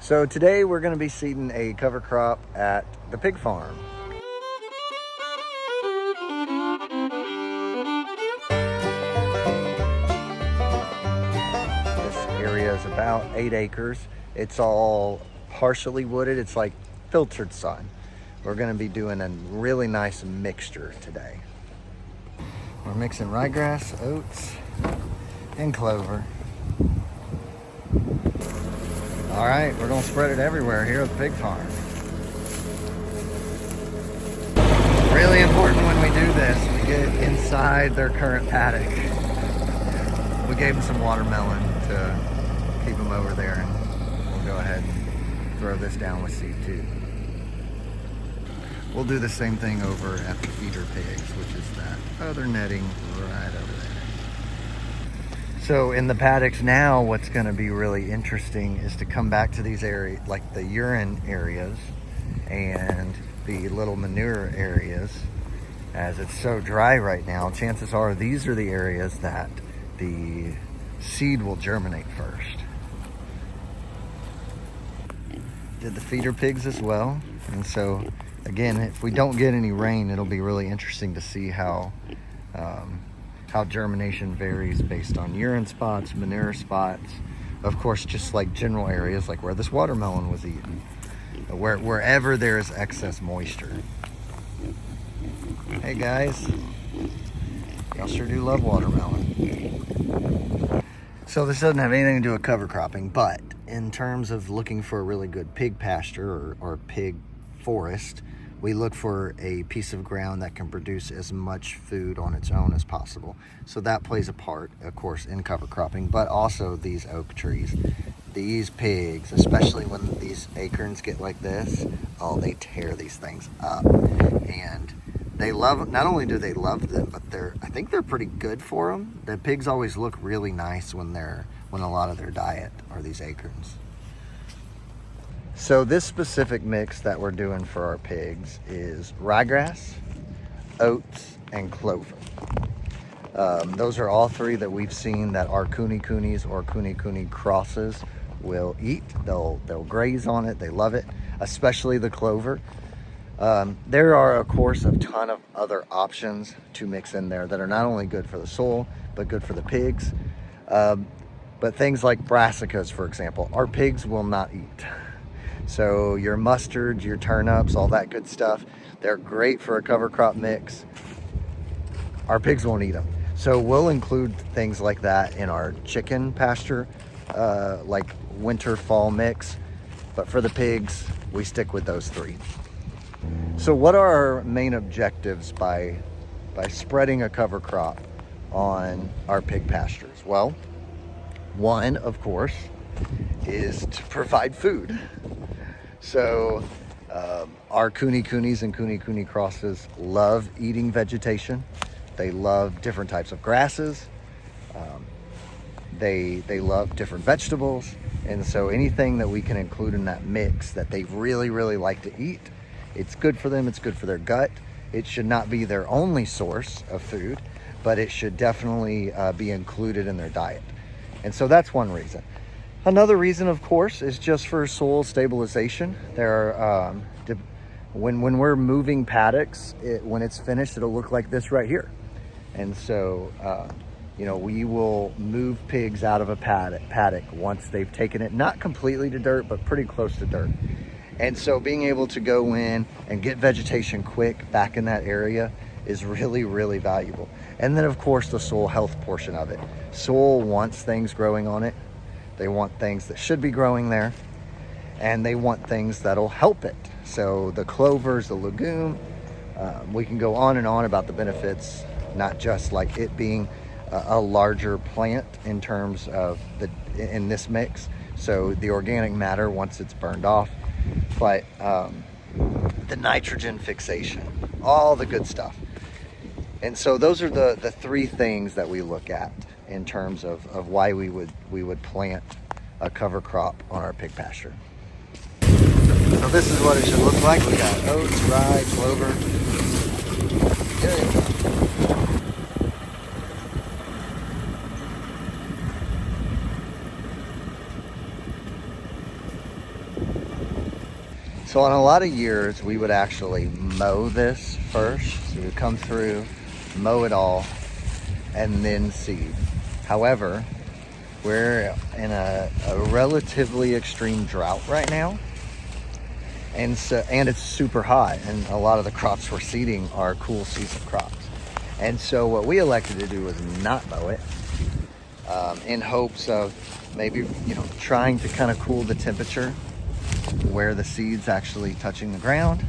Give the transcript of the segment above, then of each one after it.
So today we're going to be seeding a cover crop at the pig farm. This area is about 8 acres. It's all partially wooded. It's like filtered sun. We're going to be doing a really nice mixture today. We're mixing ryegrass, oats, and clover. All right, we're gonna spread it everywhere here at the pig farm. Really important when we do this, we get inside their current paddock. We gave them some watermelon to keep them over there, and we'll go ahead and throw this down with seed too. We'll do the same thing over at the feeder pigs, which is that other netting right over there. So in the paddocks now, what's going to be really interesting is to come back to these areas, like the urine areas and the little manure areas. As it's so dry right now, chances are these are the areas that the seed will germinate first. Did the feeder pigs as well. And so again, if we don't get any rain, it'll be really interesting to see how germination varies based on urine spots, manure spots, of course, just like general areas like where this watermelon was eaten, wherever there is excess moisture. Hey guys, y'all sure do love watermelon. So this doesn't have anything to do with cover cropping, but in terms of looking for a really good pig pasture or pig forest, we look for a piece of ground that can produce as much food on its own as possible. So that plays a part, of course, in cover cropping, but also these oak trees. These pigs, especially when these acorns get like this, oh, they tear these things up. And they love, not only do they love them, but I think they're pretty good for them. The pigs always look really nice when a lot of their diet are these acorns. So this specific mix that we're doing for our pigs is ryegrass, oats, and clover. Those are all three that we've seen that our coonies or cooney crosses will eat. They'll graze on it. They love it, especially the clover. There are, of course, a ton of other options to mix in there that are not only good for the soil, but good for the pigs. But things like brassicas, for example, our pigs will not eat. So your mustards, your turnips, all that good stuff, they're great for a cover crop mix. Our pigs won't eat them. So we'll include things like that in our chicken pasture, like winter fall mix. But for the pigs, we stick with those three. So what are our main objectives by spreading a cover crop on our pig pastures? Well, one, of course, is to provide food. So our coonies and cooney crosses love eating vegetation. They love different types of grasses. They love different vegetables. And so anything that we can include in that mix that they really, really like to eat, it's good for them, it's good for their gut. It should not be their only source of food, but it should definitely be included in their diet. And so that's one reason. Another reason, of course, is just for soil stabilization. When we're moving paddocks, when it's finished, it'll look like this right here. And so, we will move pigs out of a paddock once they've taken it, not completely to dirt, but pretty close to dirt. And so being able to go in and get vegetation quick back in that area is really, really valuable. And then, of course, the soil health portion of it. Soil wants things growing on it. They want things that should be growing there, and they want things that'll help it. So the clovers, the legume, we can go on and on about the benefits, not just like it being a larger plant in terms of in this mix. So the organic matter once it's burned off, but the nitrogen fixation, all the good stuff. And so those are the three things that we look at in terms of why we would plant a cover crop on our pig pasture. So this is what it should look like. We got oats, rye, clover. Good. So on a lot of years, we would actually mow this first. So we would come through, mow it all, and then seed. However, we're in a relatively extreme drought right now. And it's super hot, and a lot of the crops we're seeding are cool season crops. And so what we elected to do was not mow it, in hopes of maybe, trying to kind of cool the temperature where the seed's actually touching the ground,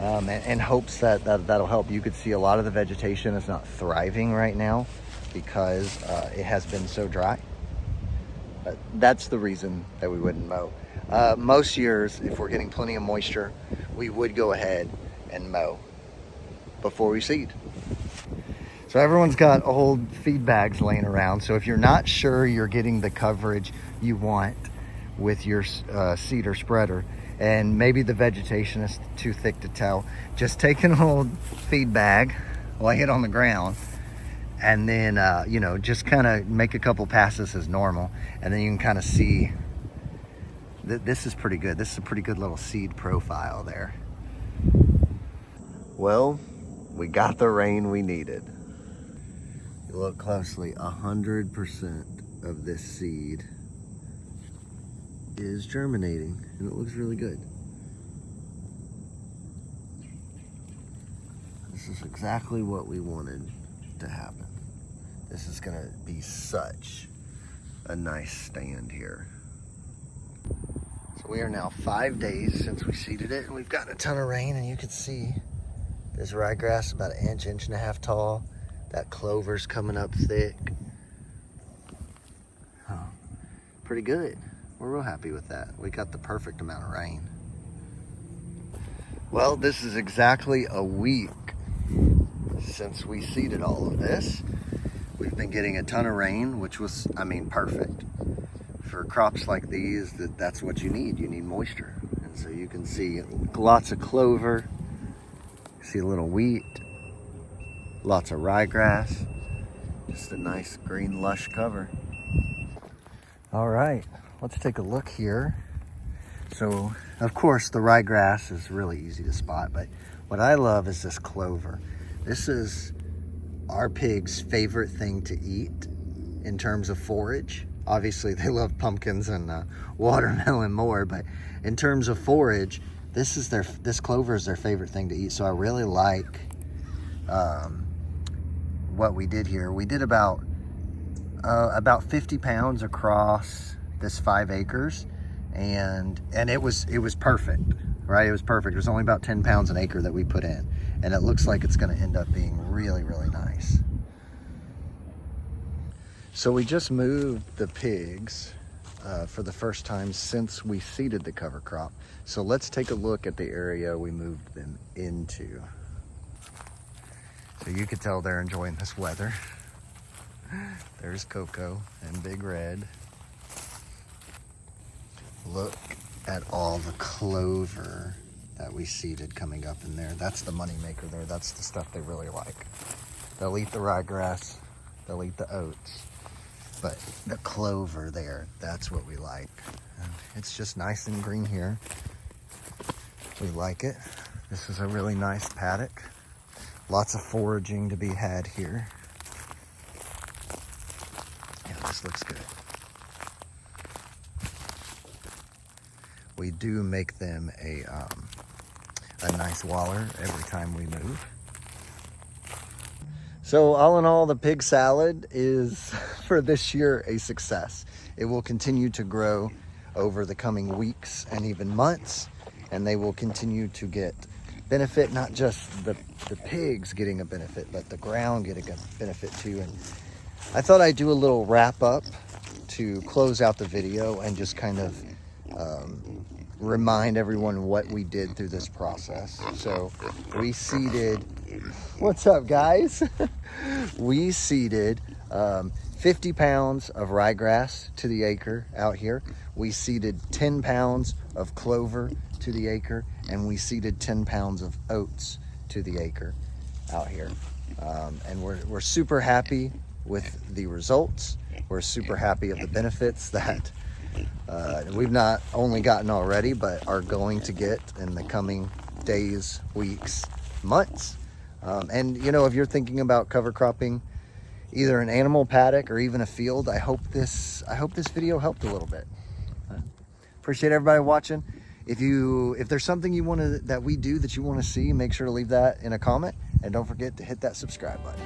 in hopes that'll help. You could see a lot of the vegetation is not thriving right now because it has been so dry. But that's the reason that we wouldn't mow. Most years, if we're getting plenty of moisture, we would go ahead and mow before we seed. So everyone's got old feed bags laying around. So if you're not sure you're getting the coverage you want with your seed or spreader, and maybe the vegetation is too thick to tell, just take an old feed bag, lay it on the ground, and then, just kind of make a couple passes as normal. And then you can kind of see that this is pretty good. This is a pretty good little seed profile there. Well, we got the rain we needed. You look closely, 100% of this seed is germinating, and it looks really good. This is exactly what we wanted to happen. This is gonna be such a nice stand here. So we are now 5 days since we seeded it, and we've gotten a ton of rain, and you can see this ryegrass about an inch and a half tall. That clover's coming up thick. Oh, pretty good. We're real happy with that. We got the perfect amount of rain. Well, this is exactly a week since we seeded all of this. We've been getting a ton of rain, which was, perfect. For crops like these, that's what you need. You need moisture. And so you can see lots of clover. You see a little wheat. Lots of ryegrass. Just a nice green lush cover. All right, let's take a look here. So, of course, the ryegrass is really easy to spot, but what I love is this clover. This is our pigs' favorite thing to eat in terms of forage. Obviously, they love pumpkins and watermelon more, but in terms of forage, this clover is their favorite thing to eat. So I really like what we did here. We did about 50 pounds across this 5 acres, and it was perfect, right? It was perfect. It was only about 10 pounds an acre that we put in, and it looks like it's going to end up being really, really nice. So we just moved the pigs for the first time since we seeded the cover crop. So let's take a look at the area we moved them into. So you can tell they're enjoying this weather. There's Coco and Big Red. Look at all the clover that we seeded coming up in there. That's the money maker there. That's the stuff they really like. They'll eat the ryegrass, they'll eat the oats, but the clover there, that's what we like. And it's just nice and green here. We like it. This is a really nice paddock. Lots of foraging to be had here. Yeah, this looks good. We do make them a nice waller every time we move. So all in all, the pig salad is for this year a success. It will continue to grow over the coming weeks and even months, and they will continue to get benefit, not just the pigs getting a benefit, but the ground getting a benefit too. And I thought I'd do a little wrap up to close out the video and just kind of remind everyone what we did through this process. So we seeded, what's up guys? We seeded 50 pounds of ryegrass to the acre out here. We seeded 10 pounds of clover to the acre, and we seeded 10 pounds of oats to the acre out here. And we're super happy with the results. We're super happy of the benefits that We've not only gotten already, but are going to get in the coming days, weeks, months. And you know, if you're thinking about cover cropping either an animal paddock or even a field, I hope this video helped a little bit. Appreciate everybody watching. If there's something you want to that we do that you want to see, make sure to leave that in a comment, and don't forget to hit that subscribe button.